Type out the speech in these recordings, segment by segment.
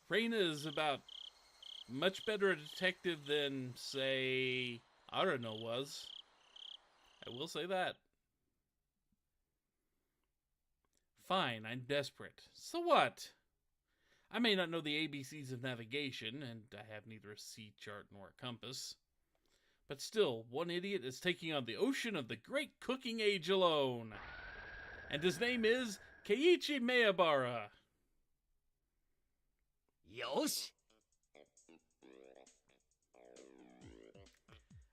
Reina is about much better a detective than, say, Arano was. I will say that. Fine, I'm desperate. So what? I may not know the ABCs of navigation, and I have neither a sea chart nor a compass. But still, one idiot is taking on the ocean of the great cooking age alone. And his name is Keiichi Maebara. Yosh!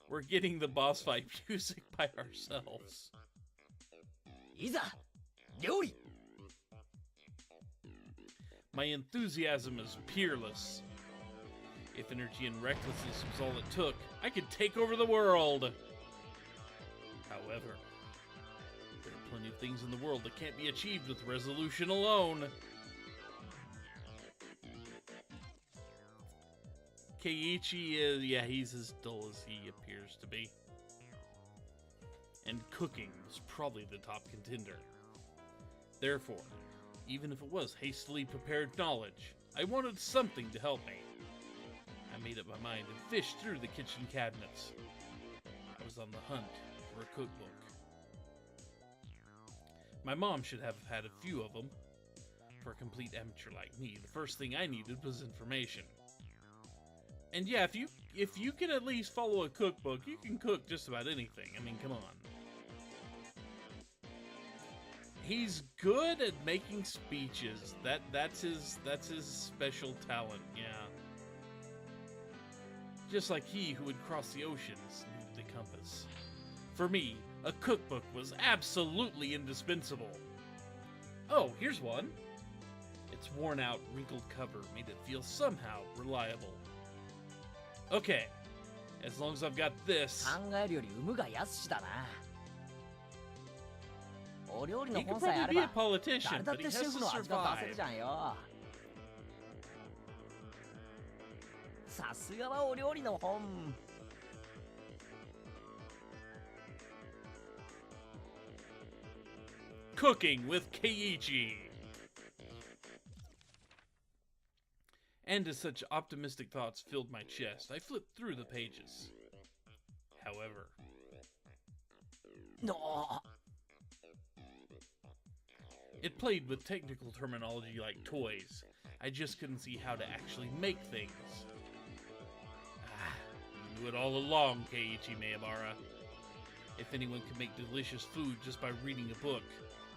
We're getting the boss fight music by ourselves. Iza! Ryori! My enthusiasm is peerless. If energy and recklessness was all it took, I could take over the world. However, there are plenty of things in the world that can't be achieved with resolution alone. Keiichi is, he's as dull as he appears to be. And cooking was probably the top contender. Therefore, even if it was hastily prepared knowledge, I wanted something to help me. I made up my mind and fished through the kitchen cabinets. I was on the hunt for a cookbook. My mom should have had a few of them. For a complete amateur like me, the first thing I needed was information. And yeah, if you can at least follow a cookbook, you can cook just about anything. I mean, come on. He's good at making speeches. That's his special talent, yeah. Just like he who would cross the oceans needed the compass. For me, a cookbook was absolutely indispensable. Oh, here's one. Its worn-out, wrinkled cover made it feel somehow reliable. Okay, as long as I've got this... He could probably be a politician, but he has to survive. さすがはお料理の本。Cooking with Keiichi. And as such optimistic thoughts filled my chest, I flipped through the pages. However... No. It played with technical terminology like toys. I just couldn't see how to actually make things. You knew it all along, Keiichi Maebara. If anyone could make delicious food just by reading a book,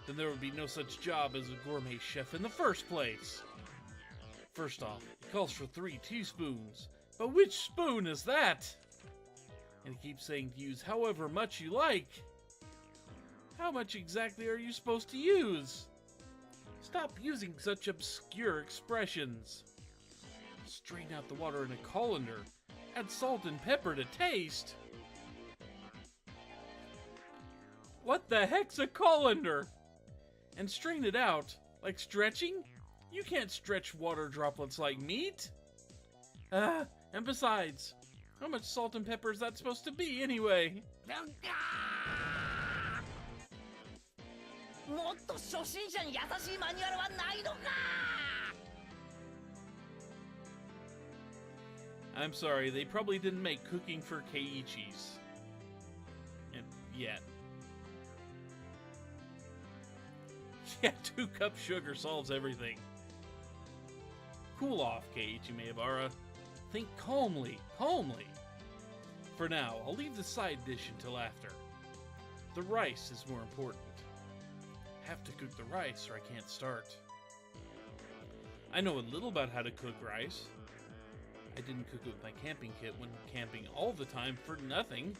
then there would be no such job as a gourmet chef in the first place. First off, it calls for 3 teaspoons. But which spoon is that? And it keeps saying to use however much you like. How much exactly are you supposed to use? Stop using such obscure expressions. Strain out the water in a colander. Add salt and pepper to taste. What the heck's a colander? And strain it out. Like stretching? You can't stretch water droplets like meat. And besides, how much salt and pepper is that supposed to be anyway? I'm sorry, they probably didn't make cooking for Keiichis. And yet. Yeah, 2 cups sugar solves everything. Cool off, Keiichi Maebara. Think calmly. For now, I'll leave the side dish until after. The rice is more important. Have to cook the rice or I can't start. I know a little about how to cook rice. I didn't cook it with my camping kit when camping all the time for nothing.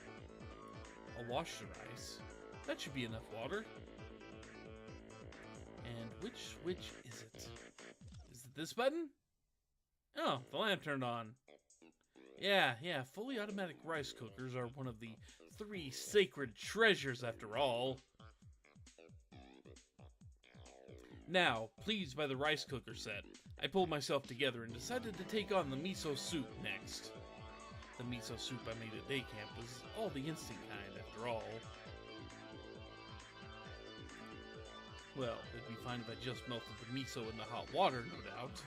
I'll wash the rice. That should be enough water. And which is it? Is it this button? Oh, the lamp turned on. Yeah, fully automatic rice cookers are one of the 3 sacred treasures after all. Now, pleased by the rice cooker set, I pulled myself together and decided to take on the miso soup next. The miso soup I made at day camp was all the instant kind after all. Well, it'd be fine if I just melted the miso in the hot water, no doubt.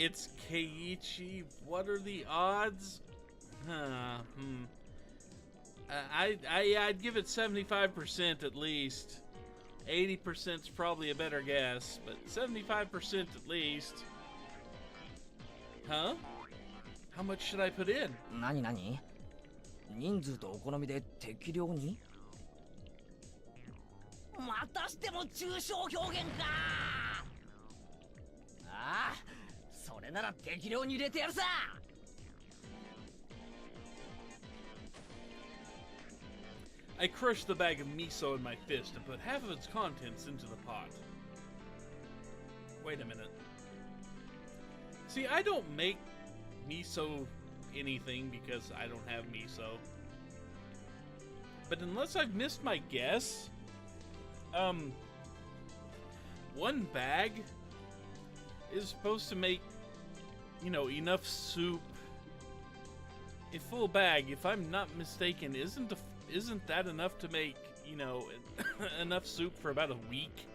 It's Keiichi. What are the odds? I'd give it 75% at least. 80%'s probably a better guess, but 75% at least. Huh? How much should I put in? 何何人数とお好みで適量にまたしても抽象表現かああそれなら適量に入れてやるさ I crushed the bag of miso in my fist and put half of its contents into the pot. Wait a minute. See, I don't make miso anything because I don't have miso. But unless I've missed my guess, one bag is supposed to make, enough soup. A full bag, if I'm not mistaken, isn't that enough to make, enough soup for about a week?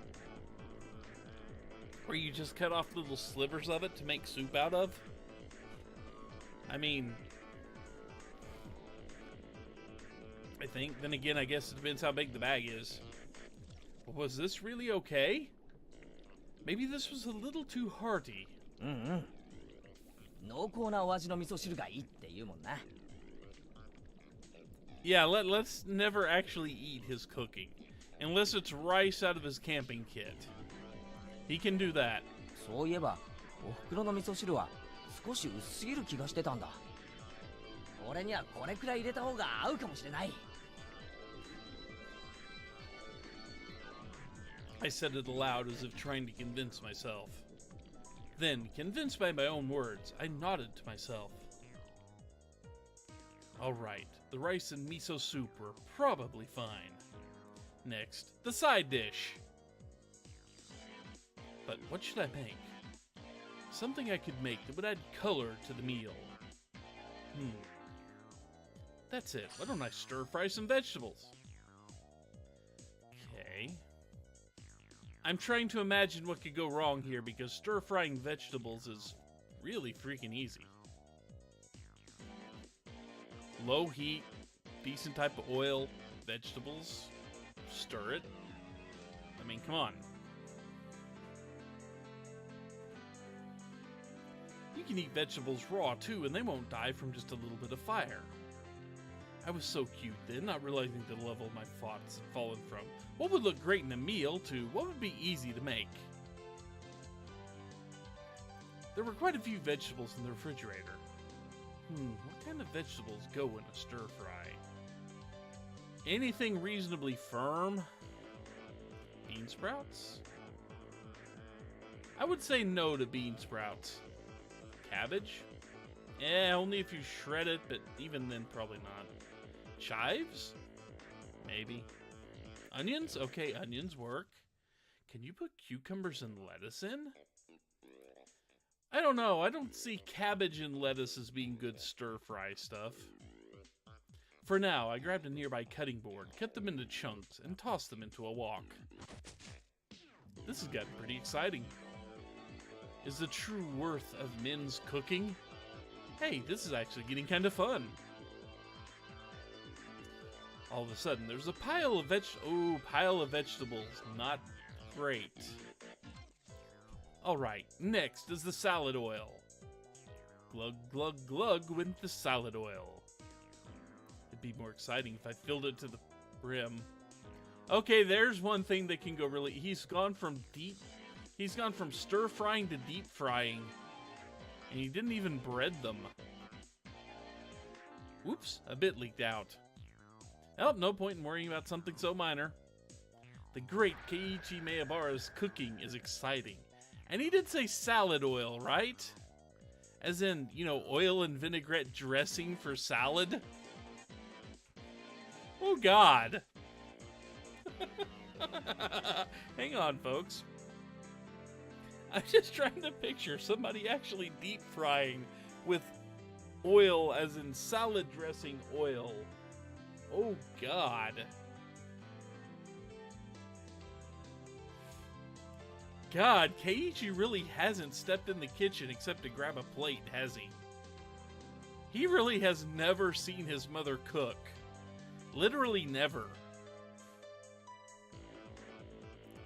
Where you just cut off little slivers of it to make soup out of? I mean, I think. Then again, I guess it depends how big the bag is. But was this really okay? Maybe this was a little too hearty. 濃厚なお味の味噌汁がいいって言うもんな Yeah, let's never actually eat his cooking. Unless it's rice out of his camping kit. He can do that. そういえばお袋の味噌汁は少し薄すぎる気がしてたんだ俺にはこれくらい入れた方が合うかもしれない I said it aloud as if trying to convince myself. Then, convinced by my own words, I nodded to myself. Alright, the rice and miso soup were probably fine. Next, the side dish. But what should I make? Something I could make that would add color to the meal. That's it. Why don't I stir fry some vegetables? Okay. I'm trying to imagine what could go wrong here because stir frying vegetables is really freaking easy. Low heat, decent type of oil, vegetables, stir it. I mean, come on. You can eat vegetables raw too, and they won't die from just a little bit of fire. I was so cute then, not realizing the level my thoughts had fallen from what would look great in a meal to what would be easy to make. There were quite a few vegetables in the refrigerator. What kind of vegetables go in a stir fry? Anything reasonably firm? Bean sprouts? I would say no to bean sprouts. Cabbage? Only if you shred it, but even then probably not. Chives? Maybe. Onions? Okay, onions work. Can you put cucumbers and lettuce in? I don't know. I don't see cabbage and lettuce as being good stir-fry stuff. For now, I grabbed a nearby cutting board, cut them into chunks, and tossed them into a wok. This has gotten pretty exciting. Is the true worth of men's cooking? Hey, this is actually getting kind of fun. All of a sudden, there's a pile of vegetables. Not great. Alright, next is the salad oil. Glug, glug, glug went the salad oil. It'd be more exciting if I filled it to the brim. Okay, there's one thing that can go really... He's gone from stir-frying to deep-frying. And he didn't even bread them. Oops, a bit leaked out. Oh, no point in worrying about something so minor. The great Keiichi Maebara's cooking is exciting. And he did say salad oil, right? As in, oil and vinaigrette dressing for salad? Oh, God. Hang on, folks. I'm just trying to picture somebody actually deep frying with oil, as in salad dressing oil. Oh, God. God, Keiichi really hasn't stepped in the kitchen except to grab a plate, has he? He really has never seen his mother cook. Literally never.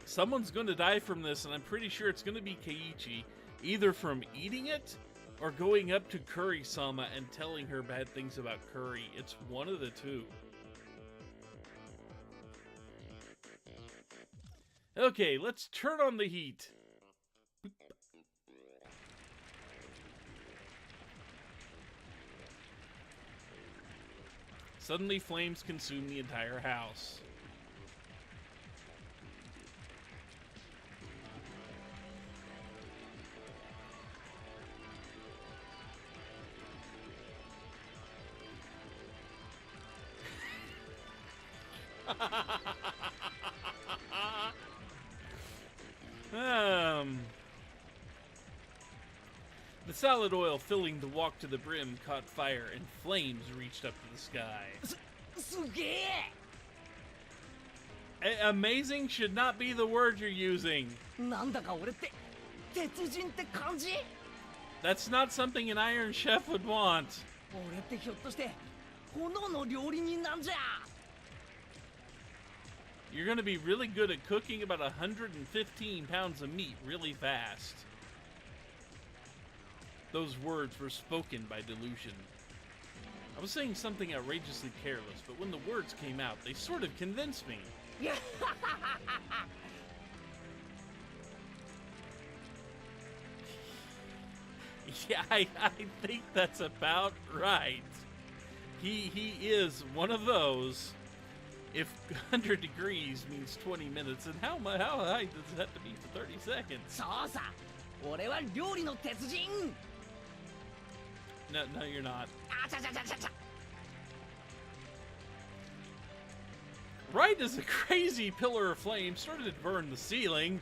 Someone's going to die from this, and I'm pretty sure it's going to be Keiichi, either from eating it or going up to Curry-sama and telling her bad things about Curry. It's one of the two. Okay, let's turn on the heat. Suddenly, flames consume the entire house. The salad oil filling the walk to the brim caught fire and flames reached up to the sky. Amazing should not be the word you're using. That's not something an Iron Chef would want. You're going to be really good at cooking about 115 pounds of meat really fast. Those words were spoken by delusion. I was saying something outrageously careless, but when the words came out, they sort of convinced me. Yeah, I think that's about right. He is one of those. If 100 degrees means 20 minutes, and how high does it have to be for 30 seconds? No, you're not. Right as a crazy pillar of flame started to burn the ceiling,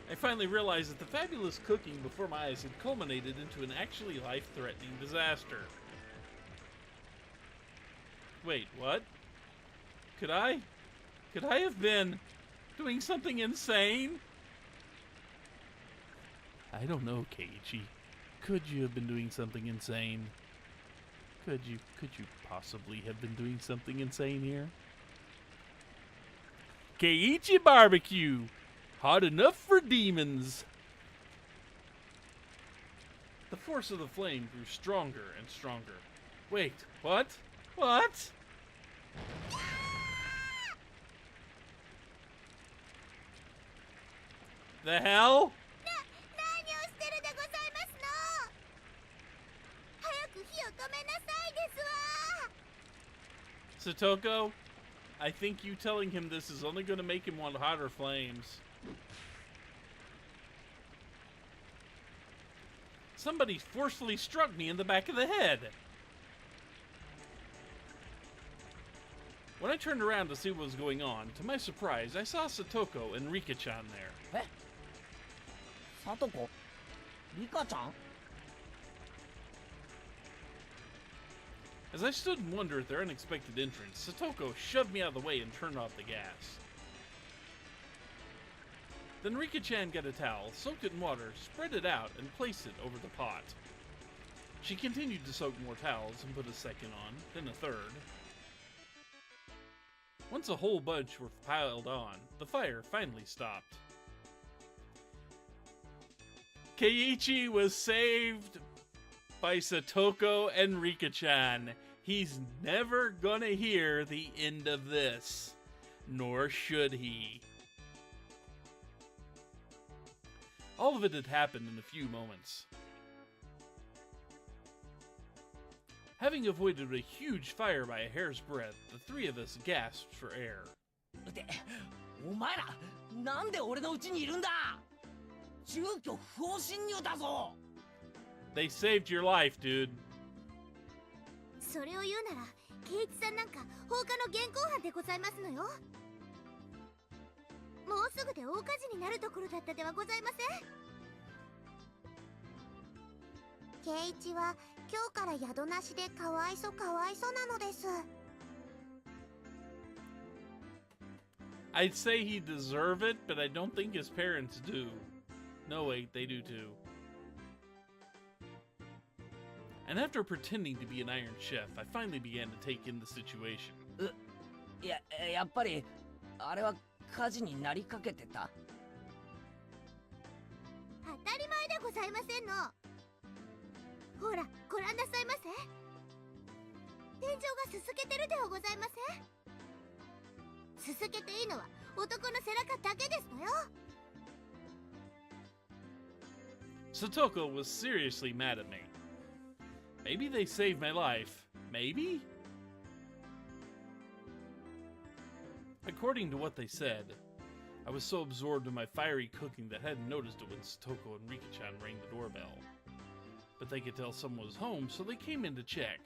I finally realized that the fabulous cooking before my eyes had culminated into an actually life-threatening disaster. Wait, what? Could I have been doing something insane? I don't know, Keiichi. Could you have been doing something insane? Could you possibly have been doing something insane here? Keiichi barbecue! Hot enough for demons! The force of the flame grew stronger and stronger. Wait, what? What? The hell? Satoko, I think you telling him this is only going to make him want hotter flames. Somebody forcefully struck me in the back of the head. When I turned around to see what was going on, to my surprise, I saw Satoko and Rika-chan there. Satoko? Rika-chan? As I stood in wonder at their unexpected entrance, Satoko shoved me out of the way and turned off the gas. Then Rika-chan got a towel, soaked it in water, spread it out, and placed it over the pot. She continued to soak more towels and put a second on, then a third. Once a whole bunch were piled on, the fire finally stopped. Keiichi was saved by Satoko and Rika-chan. He's never gonna hear the end of this, nor should he. All of it had happened in a few moments. Having avoided a huge fire by a hair's breadth, the three of us gasped for air. They saved your life, dude. それを言うなら、ケイイチさんなんか放火の現行犯でございますのよ。もうすぐで大火事になるところだったではございません。ケイイチは今日から宿なしでかわいそなのです。I'd say he deserve it, but I don't think his parents do. No, wait, they do too. And after pretending to be an Iron Chef, I finally began to take in the situation. やっぱりあれは火事になりかけてた。当たり前でございませんの。ほらご覧なさいませ。天井がすすけてるではございません。すすけていいのは男の背中だけですのよ。Satoko was seriously mad at me. Maybe they saved my life. Maybe? According to what they said, I was so absorbed in my fiery cooking that I hadn't noticed it when Satoko and Rika-chan rang the doorbell. But they could tell someone was home, so they came in to check.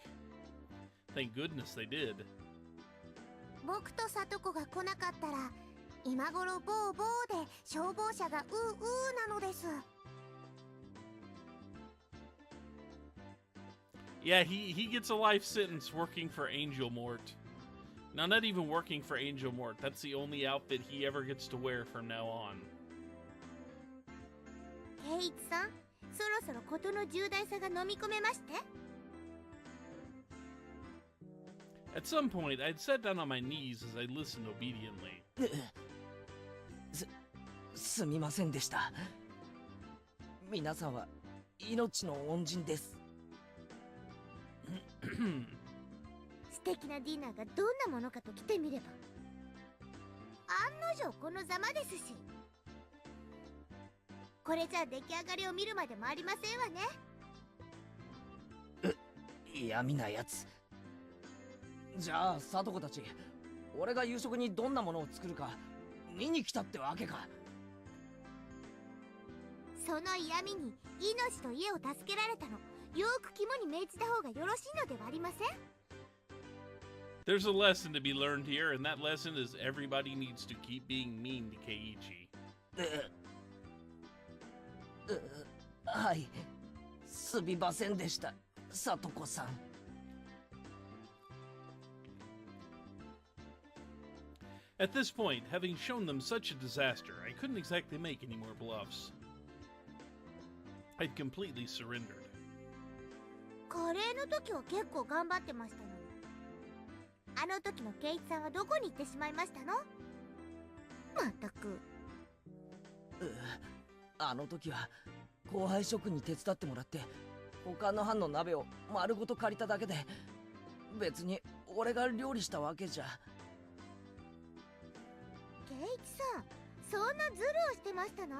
Thank goodness they did. 僕とサトコが来なかったら今頃ボーボーで消防車がなのです。Yeah, he gets a life sentence working for Angel Mort. Now, not even working for Angel Mort. That's the only outfit he ever gets to wear from now on. ケイイチさん、そろそろ事の重大さが飲み込めまして。At some point, I'd sat down on my knees as I listened obediently. すみませんでした。皆さんは命の恩人です。素敵なディナーがどんなものかと来てみれば案の定このざまですし、これじゃ出来上がりを見るまでもありませんわね。嫌味なやつ。じゃあサトコたち、俺が夕食にどんなものを作るか見に来たってわけか。その嫌味に命と家を助けられたの、よく肝に銘じた方がよろしいのではありません？ There's a lesson to be learned here, and that lesson is everybody needs to keep being mean to Keiichi. はい、すみませんでした、サトコさん。At this point, having shown them such a disaster, I couldn't exactly make any more bluffs. I'd completely surrendered. カレーの時は結構頑張ってましたのに、あの時のケイイチさんはどこに行ってしまいましたの？まったく。あの時は後輩職に手伝ってもらって他の班の鍋を丸ごと借りただけで、別に俺が料理したわけじゃ。ケイイチさん、そんなズルをしてましたの？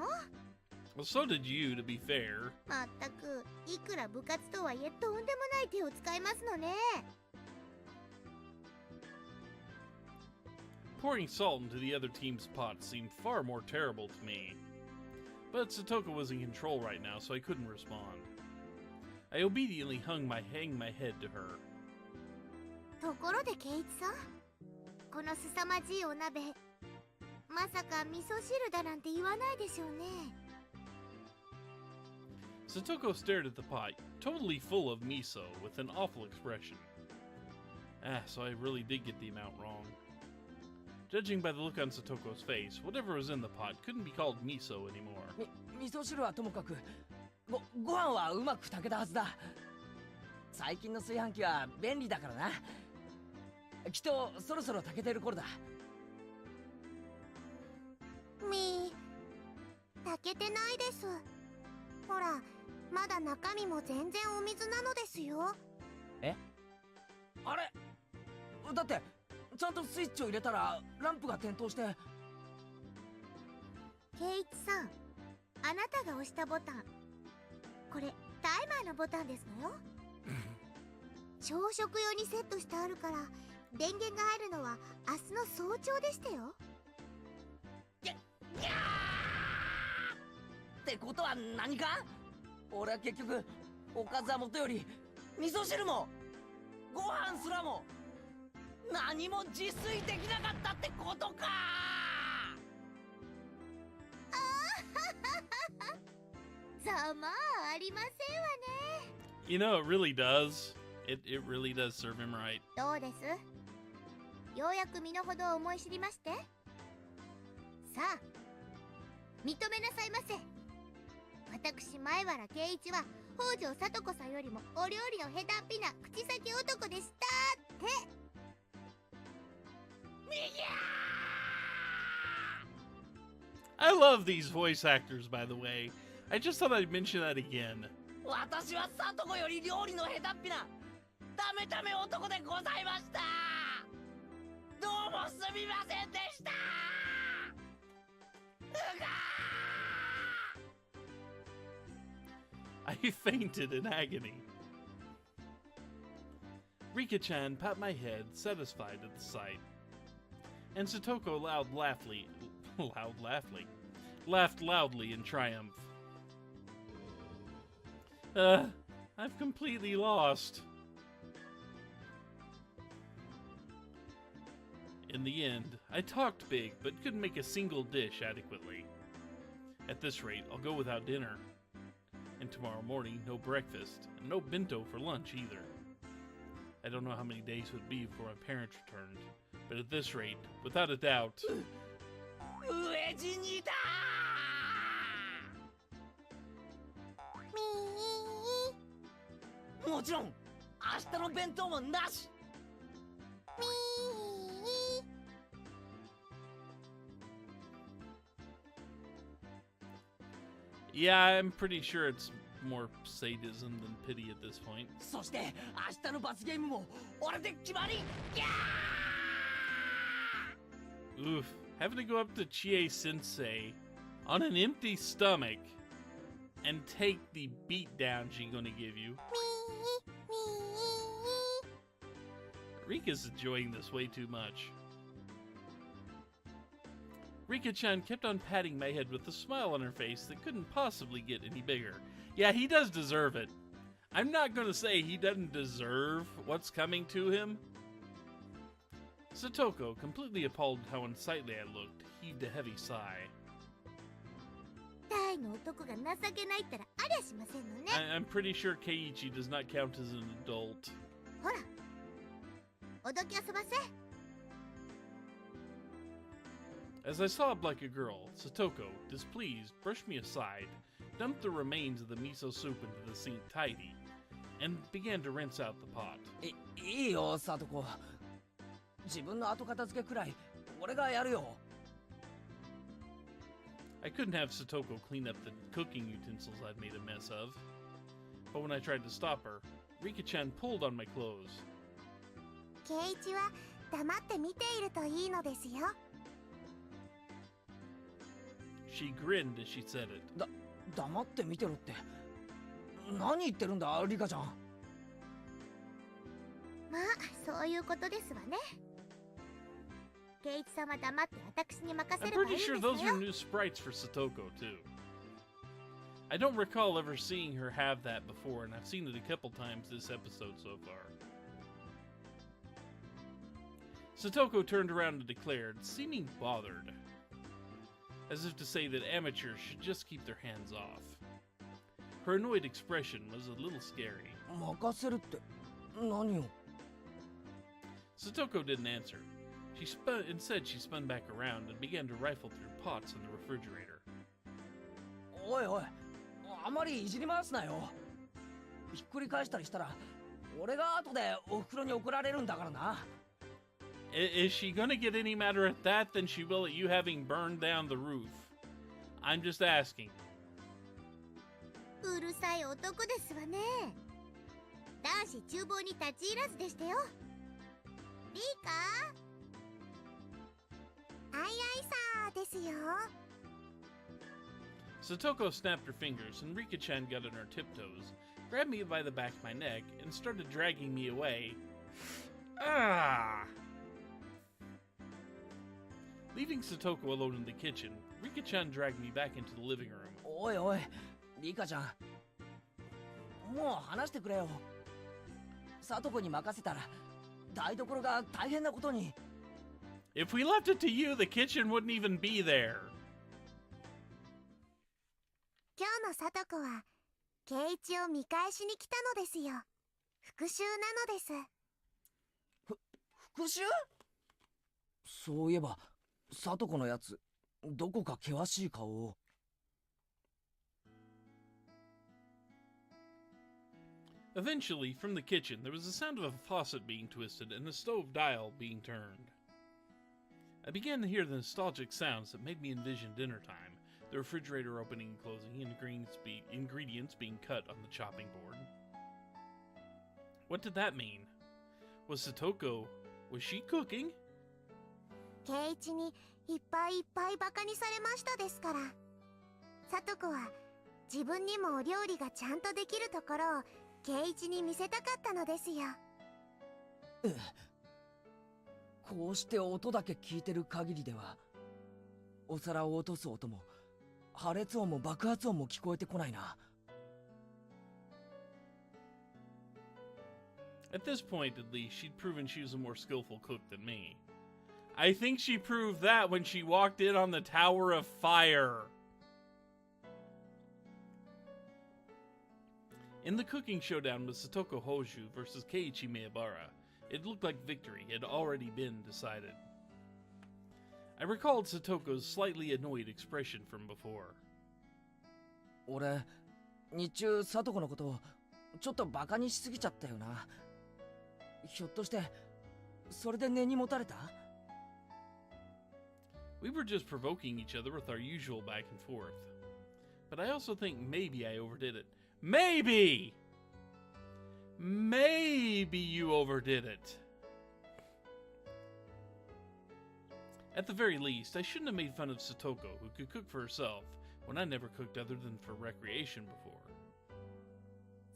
Well, so did you, to be fair. まったく、いくら部活とはいえとんでもない手を使いますのね。Pouring salt into the other team's pot seemed far more terrible to me. But Satoko was in control right now, so I couldn't respond. I obediently hung my head to her. ところでケイイチさん、この凄まじいお鍋、まさか味噌汁だなんて言わないでしょうね。Satoko stared at the pot, totally full of miso, with an awful expression. So I really did get the amount wrong. Judging by the look on Satoko's face, whatever was in the pot couldn't be called miso anymore. 味噌汁はともかく、ご飯はうまく炊けたはずだ。最近の炊飯器は便利だからな。きっとそろそろ炊けてる頃だ。炊けてないです。ほら、まだ中身も全然お水なのですよ。あれだってちゃんとスイッチを入れたらランプが点灯して。ケイイチさん、あなたが押したボタン、これタイマーのボタンですのよ。朝食用にセットしてあるから電源が入るのは明日の早朝でしたよ。ってことは何か？俺は結局おかずはもとより味噌汁もご飯すらも何も自炊できなかったってことか。ざまあありませんわね。You know, it really does. It really does serve him right. どうです？ようやく身の程を思い知りまして？さ。認めなさいませ。私前原圭一は北条聡子さんよりもお料理の下手っぴな口先男でしたって。I love these voice actors, by the way. I just thought I'd mention that again. 私は聡子より料理の下手っぴなダメダメ男でございました。どうもすみませんでした。I fainted in agony. Rika-chan pat my head, satisfied at the sight. And Satoko laughed loudly in triumph. I've completely lost. In the end, I talked big, but couldn't make a single dish adequately. At this rate, I'll go without dinner. And tomorrow morning, no breakfast, and no bento for lunch either. I don't know how many days it would be before my parents returned, but at this rate, without a doubt... 飢え死にだ。もちろん明日の弁当もなし。Yeah, I'm pretty sure it's more sadism than pity at this point. そして明日の罰ゲームも俺で決まり。Oof, having to go up to Chie-sensei on an empty stomach and take the beatdown she's gonna give you. Rika's enjoying this way too much. Rika-chan kept on patting my head with a smile on her face that couldn't possibly get any bigger. Yeah, he does deserve it. I'm not gonna say he doesn't deserve what's coming to him. Satoko, completely appalled at how unsightly I looked, heaved a heavy sigh. I'm pretty sure Keiichi does not count as an adult. As I sobbed like a girl, Satoko, displeased, brushed me aside, dumped the remains of the miso soup into the sink tidy, and began to rinse out the pot. いいよ、聡子。自分の後片付けくらい俺がやるよ。I couldn't have Satoko clean up the cooking utensils I'd made a mess of. But when I tried to stop her, Rika-chan pulled on my clothes. 圭一は黙って見ているといいのですよ。She grinned as she said it. 黙って見てろって。何言ってるんだ、リカちゃん。まあ、そういうことですわね。圭一さんは黙って私に任せ I'm ればいいん pretty ですよ。 sure those are new sprites for Satoko, too. I don't recall ever seeing her have that before, and I've seen it a couple times this episode so far. Satoko turned around and declared, seeming bothered, as if to say that amateurs should just keep their hands off. Her annoyed expression was a little scary. 任せるって何を？ Satoko didn't answer. Instead, she spun back around and began to rifle through pots in the refrigerator. おいおい、あまりいじり回すなよ。ひっくり返したりしたら、俺が後でお袋に怒られるんだからな。Is she gonna get any madder at that than she will at you having burned down the roof? I'm just asking. うるさい男ですわね。男子厨房に立ち入らずでしたよ。リカ？あいあいさーですよ。Satoko snapped her fingers, and Rika-chan got on her tiptoes, grabbed me by the back of my neck, and started dragging me away. Ah! Leaving Satoko alone in the kitchen, Rika-chan dragged me back into the living room. おいおい、リカちゃん。もう話してくれよ。聡子に任せたら、台所が大変なことに。If we left it to you, the kitchen wouldn't even be there. 今日の聡子は、圭一を見返しに来たのですよ。復讐なのです。復讐？そういえば、聡子のやつ、どこか険しい顔を。Eventually, from the kitchen, there was the sound of a faucet being twisted and a stove dial being turned. I began to hear the nostalgic sounds that made me envision dinner time, the refrigerator opening and closing, and ingredients being cut on the chopping board. What did that mean? Was she cooking? ケイイチにいっぱいいっぱいバカにされましたですから。サトコは自分にもお料理がちゃんとできるところをケイイチに見せたかったのですよ。こうして音だけ聞いてる限りでは、お皿を落とす音も破裂音も爆発音も聞こえてこないな。At this point, at least, she'd proven she was a more skillful cook than me. I think she proved that when she walked in on the Tower of Fire. In the cooking showdown with Satoko Hoju versus Keiichi Maebara, it looked like victory had already been decided. I recalled Satoko's slightly annoyed expression from before. 俺、日中サトコのことをちょっとバカにしすぎちゃったよな。ひょっとしてそれで根に持たれた？ We were just provoking each other with our usual back and forth. But I also think maybe I overdid it. Maybe! Maybe you overdid it. At the very least, I shouldn't have made fun of Satoko, who could cook for herself, when I never cooked other than for recreation before.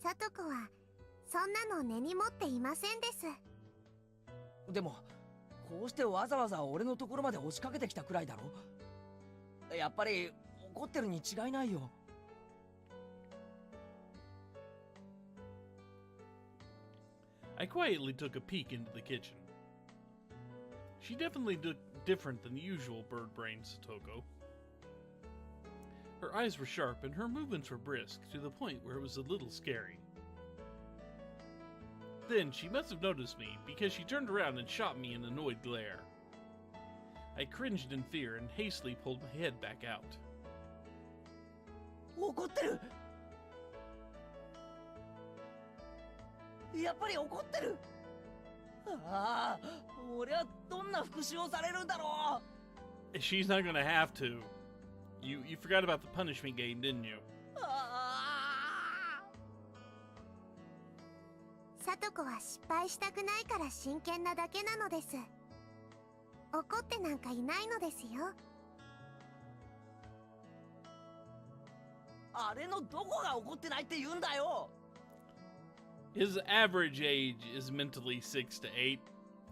サトコはそんなの根に持っていませんです。でも、こうしてわざわざ俺のところまで押しかけてきたくらいだろ。やっぱり怒ってるに違いないよ。I quietly took a peek into the kitchen. She definitely looked different than the usual bird-brained Satoko. Her eyes were sharp and her movements were brisk, to the point where it was a little scary. Then she must have noticed me, because she turned around and shot me an annoyed glare. I cringed in fear and hastily pulled my head back out. 怒ってる。やっぱり怒ってる。ああ、俺はどんな復讐をされるんだろう。She's not gonna have to. You forgot about the punishment game, didn't you? サトコは失敗したくないから真剣なだけなのです。怒ってなんかいないのですよ。あれのどこが怒ってないって言うんだよ。His average age is mentally 6 to 8.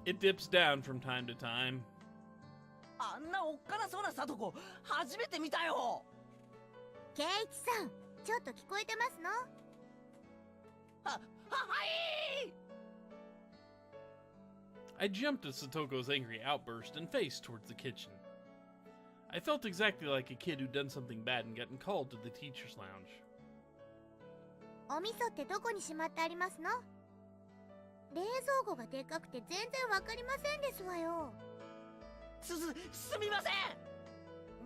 It dips down from time to time. あんなおっかなそうなサトコ、初めて見たよ。ケイイチさん、ちょっと聞こえてますの？はい。I jumped at Satoko's angry outburst and faced towards the kitchen. I felt exactly like a kid who'd done something bad and gotten called to the teacher's lounge. お味噌ってどこにしまってありますの？冷蔵庫がでかくて全然わかりませんですわよ。すみません。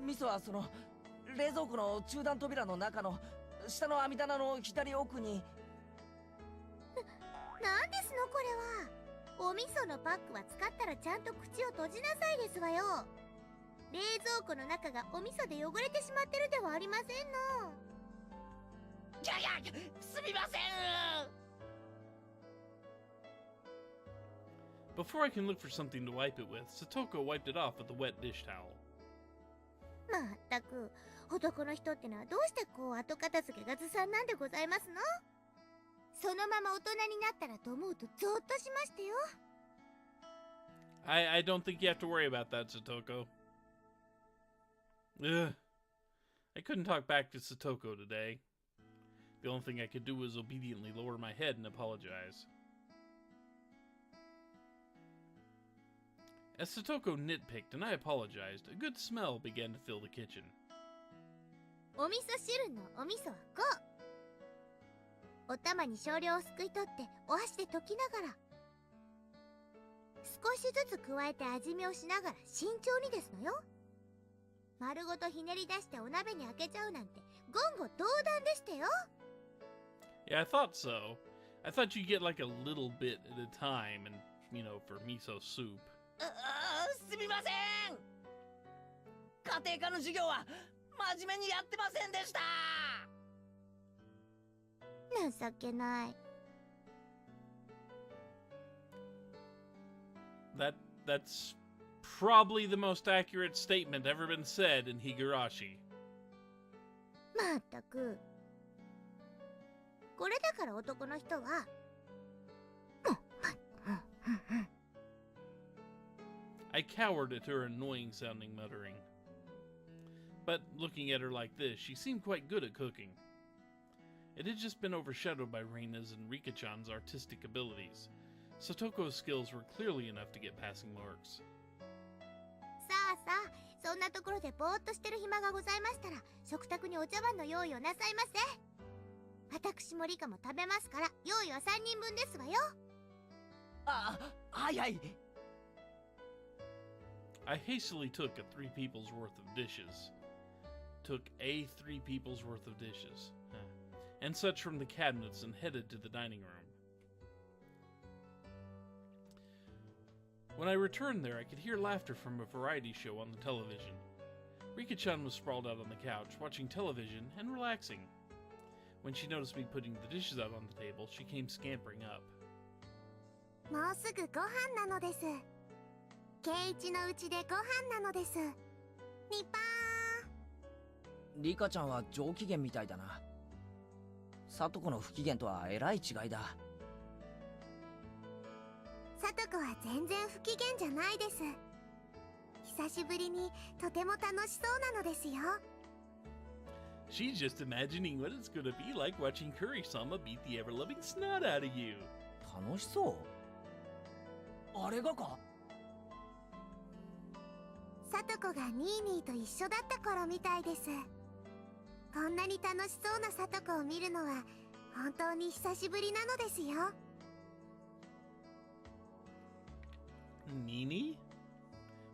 味噌はその冷蔵庫の中段扉の中の下の網棚の左奥に。なんですのこれは。お味噌のパックは使ったらちゃんと口を閉じなさいですわよ。冷蔵庫の中がお味噌で汚れてしまってるではありませんの。いや、すみません。Before I can look for something to wipe it with, Satoko wiped it off with a wet dish towel. まったく、男の人ってのはどうしてこう後片付けがずさんなんでございますの？そのまま大人になったらと思うとゾッとしましたよ。I don't think you have to worry about that, Satoko. Ugh. I couldn't talk back to Satoko today. The only thing I could do was obediently lower my head and apologize. As Satoko nitpicked and I apologized, a good smell began to fill the kitchen. お味噌汁のお味噌はこう。お玉に少量をすくい取ってお箸で溶きながら。少しずつ加えて味見をしながら慎重にですのよ。丸ごとひねり出してお鍋に開けちゃうなんて言語道断でしたよ。 Yeah, I thought so. I thought you get like a little bit at a time, and for miso soup. すみません。家庭科の授業は真面目にやってませんでした。情けない。 That's probably the most accurate statement ever been said in Higurashi. まったく。これだから男の人は。I cowered at her annoying-sounding muttering. But looking at her like this, she seemed quite good at cooking. It had just been overshadowed by Reina's and Rika-chan's artistic abilities. Satoko's skills were clearly enough to get passing marks. さあさあ、そんなところでぼーっとしてる暇がございましたら、食卓にお茶碗の用意をなさいませ。私もリカも食べますから、用意は3人分ですわよ。はいはい。I hastily took a 3 people's worth of dishes. Took a 3 people's worth of dishes. And such from the cabinets and headed to the dining room. When I returned there, I could hear laughter from a variety show on the television. Rika-chan was sprawled out on the couch, watching television and relaxing. When she noticed me putting the dishes out on the table, she came scampering up. もうすぐご飯なのです。ケイイチのうちでご飯なのです。ニパー。リカちゃんは上機嫌みたいだな。サトコの不機嫌とはえらい違いだ。サトコは全然不機嫌じゃないです。久しぶりにとても楽しそうなのですよ。She's just imagining what it's gonna be like watching Kuri-sama beat the ever-loving snot out of you. 楽しそう？あれがか？サトコがニーニーと一緒だった頃みたいです。こんなに楽しそうなサトコを見るのは本当に久しぶりなのですよ。Nini?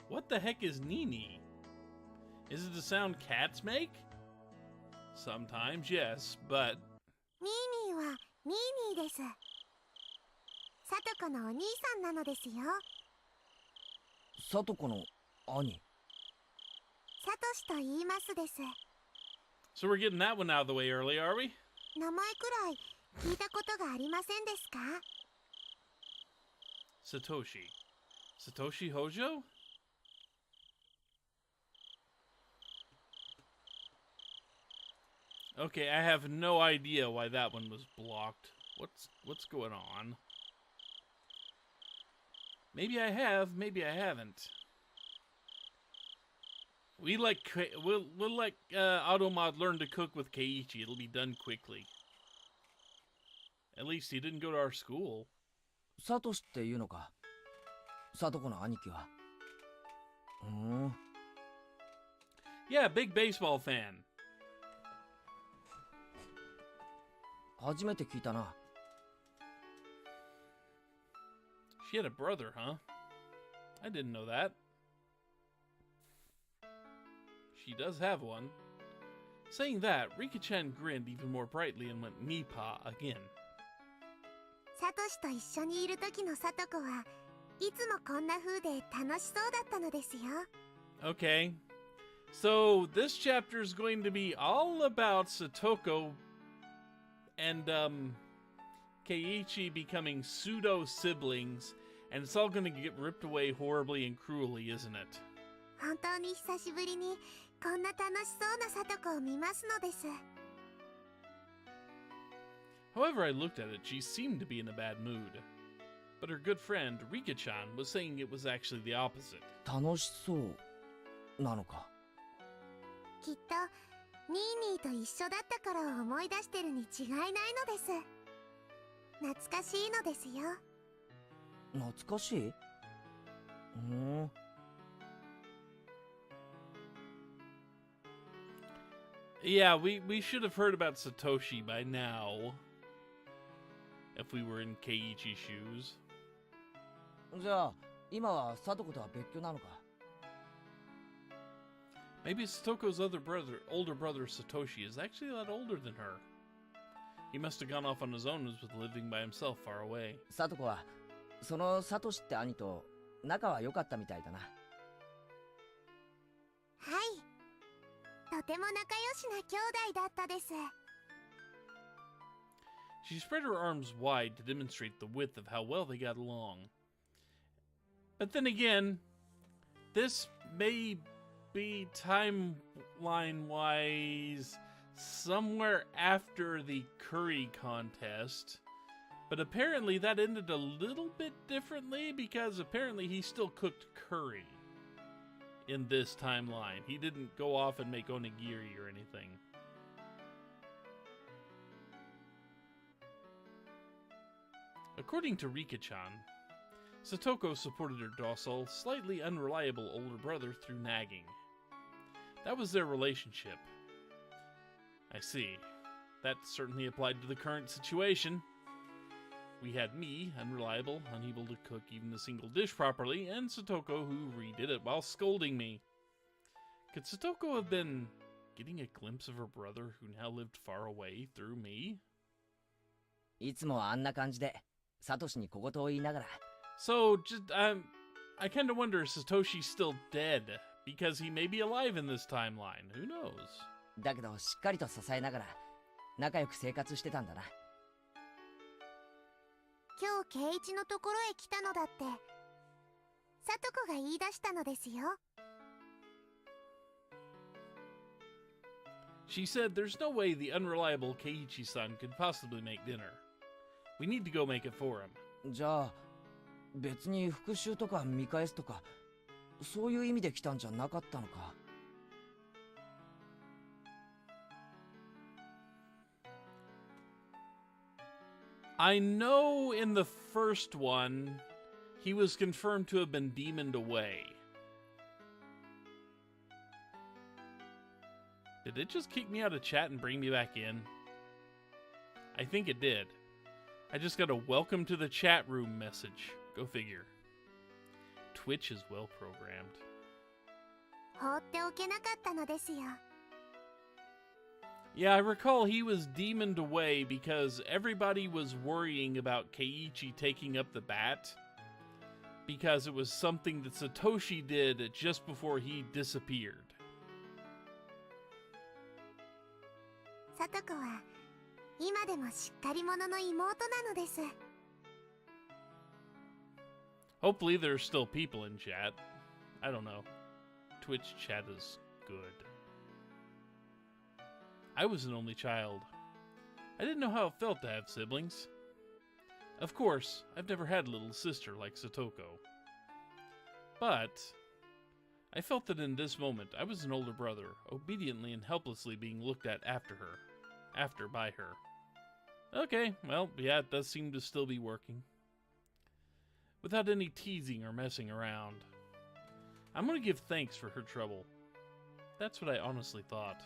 What the heck is Nini? Is it the sound cats make? Sometimes, yes, but... ニーニーはニーニーです。サトコのお兄さんなのですよ。サトコの兄。サトシと言いますです。So we're getting that one out of the way early, are we? 名前くらい聞いたことがありませんですか？ Satoshi. Satoshi Hojo? Okay, I have no idea why that one was blocked. What's going on? Maybe I have, maybe I haven't. We'll let Automod learn to cook with Keiichi. It'll be done quickly. At least he didn't go to our school. サトシっていうのか。サトコの兄貴は。Yeah, big baseball fan. 初めて聞いたな。She had a brother, huh? I didn't know that. She does have one. Saying that, Rika-chan grinned even more brightly and went Nipa again. サトシと一緒にいる時のサトコはいつもこんな風で楽しそうだったのですよ。Okay. So, this chapter is going to be all about Satoko and, Keiichi becoming pseudo-siblings, and it's all going to get ripped away horribly and cruelly, isn't it? 本当に久しぶりにこんな楽しそうなサトコを見ますのです。However I looked at it, she seemed to be in a bad mood. But her good friend, Rika-chan, was saying it was actually the opposite. 楽しそうなのか。きっとニーニーと一緒だった頃を思い出してるに違いないのです。懐かしいのですよ。懐かしい？Yeah, we should have heard about Satoshi by now. If we were in Keiichi's shoes. じゃあ、今はサトコとは別居なのか。Maybe Satoko's older brother Satoshi, is actually a lot older than her. He must have gone off on his own and was living by himself far away. サトコはそのサトシって兄と仲は良かったみたいだな。はい、とても仲良しな兄弟だったです。 She spread her arms wide to demonstrate the width of how well they got along. But then again, this may be timeline-wise somewhere after the curry contest. But apparently that ended a little bit differently because apparently he still cooked curry in this timeline. He didn't go off and make onigiri or anything. According to Rika-chan, Satoko supported her docile, slightly unreliable older brother through nagging. That was their relationship. I see. That certainly applied to the current situation. We had me, unreliable, unable to cook even a single dish properly, and Satoko, who redid it while scolding me. Could Satoko have been getting a glimpse of her brother who now lived far away through me? いつもあんな感じでサトシに小言を言いながら。 So, I kind of wonder is Satoshi's still dead, because he may be alive in this timeline. Who knows? だけどしっかりと支えながら仲良く生活してたんだな。今日圭一のところへ来たのだってサトコが言い出したのですよ。 She said there's no way the unreliable Keiichi-san could possibly make dinner. We need to go make it for him. じゃあ別に復讐とか見返すとかそういう意味で来たんじゃなかったのか。 I know in the first one, he was confirmed to have been demoned away. Did it just kick me out of chat and bring me back in? I think it did. I just got a welcome to the chat room message. Go figure. Twitch is well programmed. 放っておけなかったのですよ。 Yeah, I recall he was demoned away because everybody was worrying about Keiichi taking up the bat because it was something that Satoshi did just before he disappeared. サトコは今でもしっかり者の妹なのです。 Hopefully there's still people in chat. I don't know. Twitch chat is good. I was an only child. I didn't know how it felt to have siblings. Of course, I've never had a little sister like Satoko. But I felt that in this moment I was an older brother, obediently and helplessly being looked at by her. Okay, well, yeah, it does seem to still be working. Without any teasing or messing around. I'm gonna give thanks for her trouble. That's what I honestly thought.